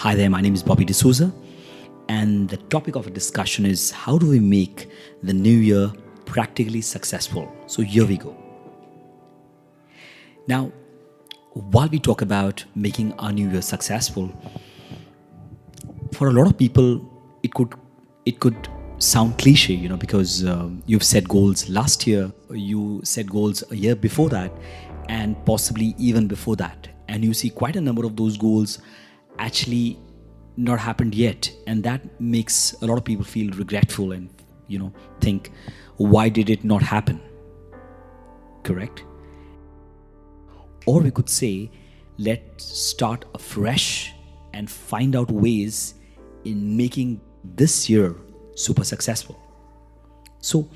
Hi there, my name is Dsouza, and the topic of a discussion is how do we make the new year practically successful? So here we go. Now, while we talk about making our new year successful, for a lot of people, it could sound cliche, because you've set goals last year, you set goals a year before that, and possibly even before that, and you see quite a number of those goals actually not happened yet, and that makes a lot of people feel regretful and think, why did it not happen? Correct? Or we could say, let's start afresh and find out ways in making this year super successful. So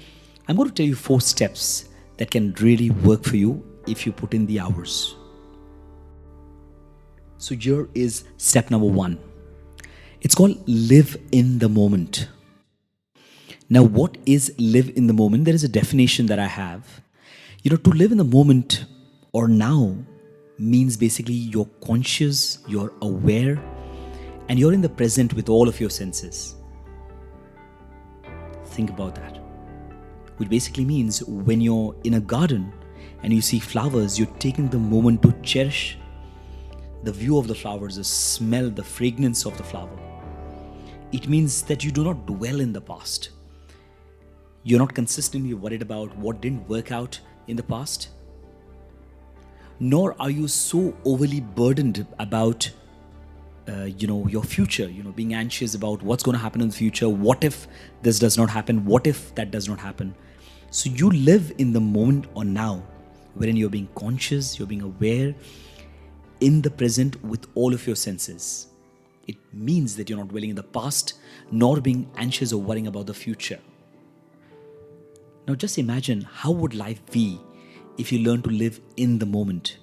I'm going to tell you 4 steps that can really work for you if you put in the hours. So here is step number 1. It's called live in the moment. Now, what is live in the moment? There is a definition that I have. To live in the moment or now means basically you're conscious, you're aware, and you're in the present with all of your senses. Think about that. Which basically means when you're in a garden and you see flowers, you're taking the moment to cherish the view of the flowers, the smell, the fragrance of the flower. It means that you do not dwell in the past. You're not consistently worried about what didn't work out in the past. Nor are you so overly burdened about your future, being anxious about what's going to happen in the future. What if this does not happen? What if that does not happen? So you live in the moment or now, wherein you're being conscious, you're being aware, in the present with all of your senses. It means that you're not dwelling in the past, nor being anxious or worrying about the future. Now just imagine, how would life be if you learn to live in the moment?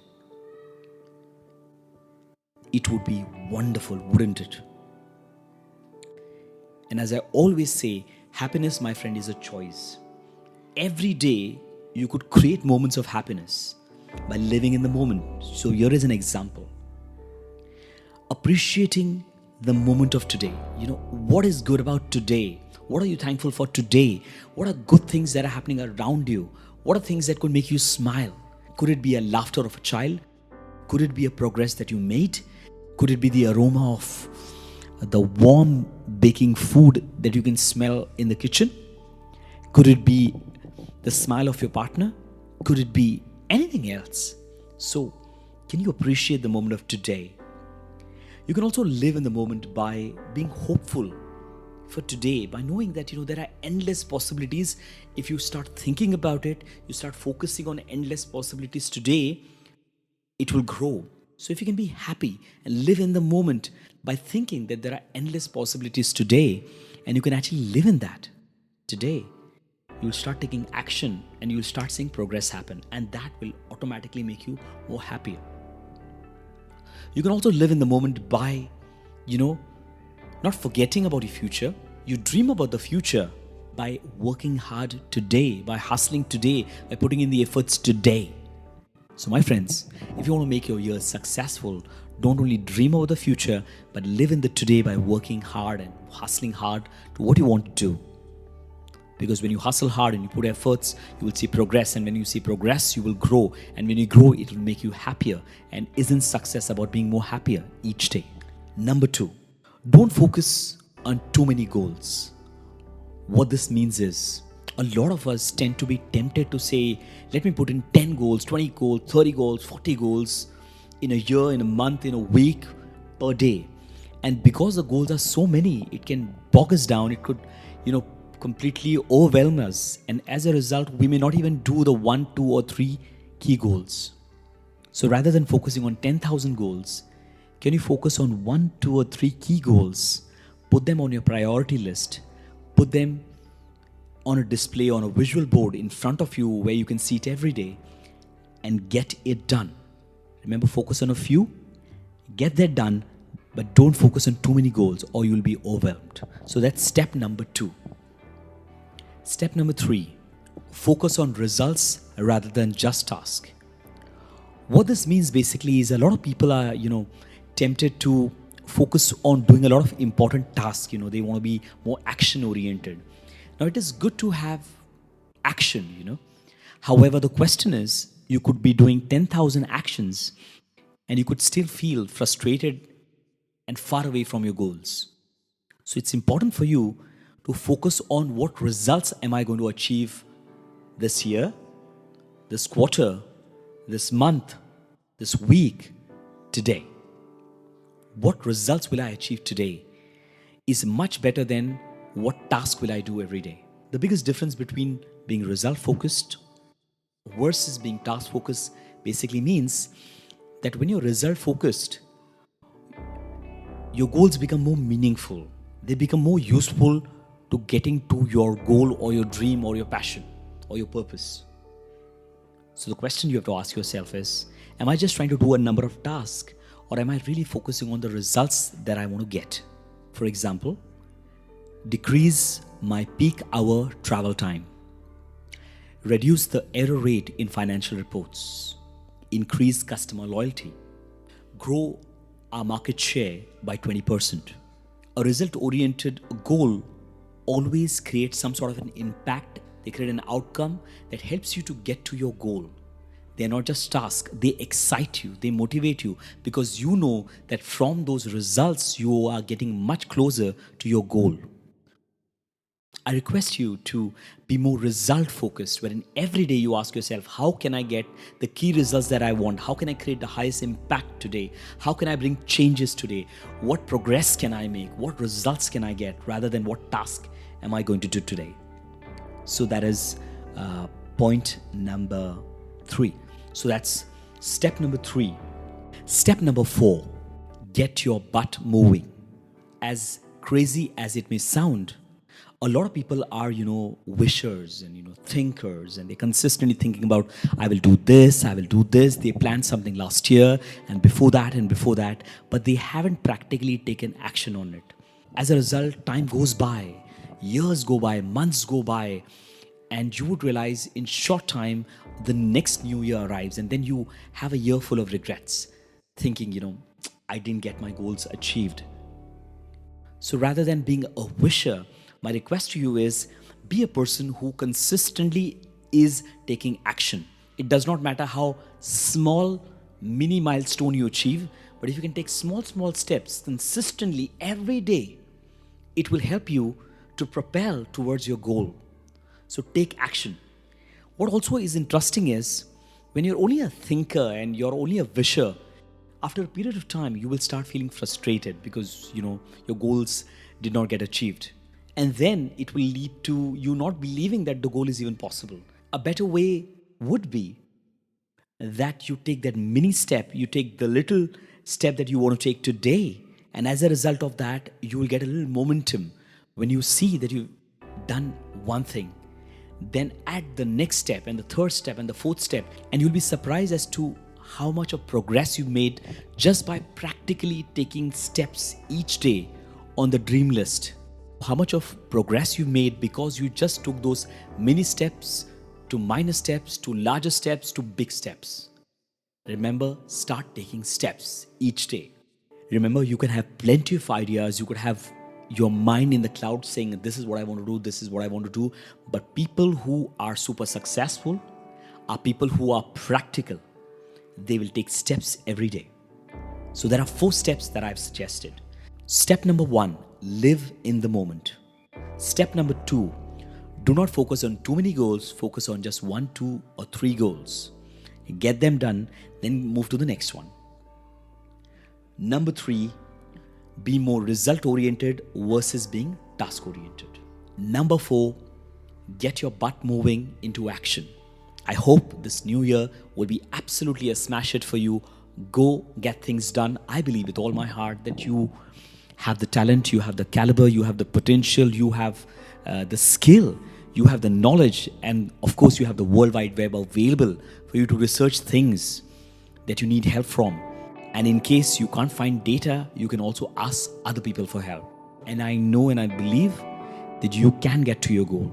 It would be wonderful, wouldn't it? And as I always say, happiness, my friend, is a choice. Every day, you could create moments of happiness by living in the moment. So here is an example. Appreciating the moment of today. What is good about today? What are you thankful for today? What are good things that are happening around you? What are things that could make you smile? Could it be a laughter of a child? Could it be a progress that you made? Could it be the aroma of the warm baking food that you can smell in the kitchen? Could it be the smile of your partner? Could it be anything else? So, can you appreciate the moment of today? You can also live in the moment by being hopeful for today, by knowing that there are endless possibilities. If you start thinking about it, you start focusing on endless possibilities today, it will grow. So if you can be happy and live in the moment by thinking that there are endless possibilities today, and you can actually live in that today, you'll start taking action and you'll start seeing progress happen, and that will automatically make you more happier. You can also live in the moment by, not forgetting about your future. You dream about the future by working hard today, by hustling today, by putting in the efforts today. So my friends, if you want to make your year successful, don't only dream about the future, but live in the today by working hard and hustling hard to what you want to do. Because when you hustle hard and you put efforts, you will see progress. And when you see progress, you will grow. And when you grow, it will make you happier. And isn't success about being more happier each day? Number 2, don't focus on too many goals. What this means is, a lot of us tend to be tempted to say, let me put in 10 goals, 20 goals, 30 goals, 40 goals in a year, in a month, in a week, per day. And because the goals are so many, it can bog us down. It could, completely overwhelm us. And as a result, we may not even do the 1, 2, or 3 key goals. So rather than focusing on 10,000 goals, can you focus on 1, 2, or 3 key goals? Put them on your priority list. Put them on a display, on a visual board in front of you where you can see it every day, and get it done. Remember, focus on a few, get that done, but don't focus on too many goals or you'll be overwhelmed. So that's step number 2. Step number 3, focus on results rather than just task. What this means basically is a lot of people are, tempted to focus on doing a lot of important tasks. They want to be more action oriented. Now, it is good to have action. However, the question is, you could be doing 10,000 actions and you could still feel frustrated and far away from your goals. So it's important for you to focus on what results am I going to achieve this year, this quarter, this month, this week, today. What results will I achieve today is much better than what task will I do every day. The biggest difference between being result focused versus being task focused basically means that when you're result focused, your goals become more meaningful. They become more useful to getting to your goal or your dream or your passion or your purpose. So the question you have to ask yourself is, am I just trying to do a number of tasks, or am I really focusing on the results that I want to get? For example, decrease my peak hour travel time, reduce the error rate in financial reports, increase customer loyalty, grow our market share by 20%. A result-oriented goal always creates some sort of an impact. They create an outcome that helps you to get to your goal. They're not just tasks, they excite you, they motivate you, because you know that from those results you are getting much closer to your goal. I request you to be more result focused, wherein every day you ask yourself, how can I get the key results that I want? How can I create the highest impact today? How can I bring changes today? What progress can I make? What results can I get, rather than what task am I going to do today? So that is point number 3. So that's step number 3. Step number 4, get your butt moving. As crazy as it may sound, a lot of people are, wishers and, thinkers, and they're consistently thinking about, I will do this, I will do this. They planned something last year and before that, but they haven't practically taken action on it. As a result, time goes by, years go by, months go by, and you would realize in short time, the next new year arrives, and then you have a year full of regrets, thinking, I didn't get my goals achieved. So rather than being a wisher, my request to you is, be a person who consistently is taking action. It does not matter how small, mini milestone you achieve, but if you can take small steps consistently every day, it will help you to propel towards your goal. So take action. What also is interesting is, when you're only a thinker and you're only a wisher, after a period of time, you will start feeling frustrated because, your goals did not get achieved. And then it will lead to you not believing that the goal is even possible. A better way would be that you take that mini step, you take the little step that you want to take today. And as a result of that, you will get a little momentum when you see that you've done one thing. Then add the next step and the third step and the fourth step, and you'll be surprised as to how much of progress you've made just by practically taking steps each day on the dream list. How much of progress you made because you just took those mini steps to minor steps to larger steps to big steps. Remember, start taking steps each day. Remember, you can have plenty of ideas. You could have your mind in the cloud saying, this is what I want to do, this is what I want to do. But people who are super successful are people who are practical. They will take steps every day. So there are 4 steps that I've suggested. Step number 1, live in the moment. Step number 2, do not focus on too many goals. Focus on just 1, 2, or 3 goals. Get them done, then move to the next one. Number 3, be more result-oriented versus being task-oriented. Number 4, get your butt moving into action. I hope this new year will be absolutely a smash hit for you. Go get things done. I believe with all my heart that you have the talent, you have the caliber, you have the potential, you have the skill, you have the knowledge, and of course you have the World Wide Web available for you to research things that you need help from. And in case you can't find data, you can also ask other people for help. And I know and I believe that you can get to your goal.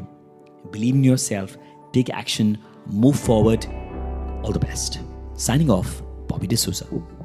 Believe in yourself, take action, move forward. All the best. Signing off, Dsouza.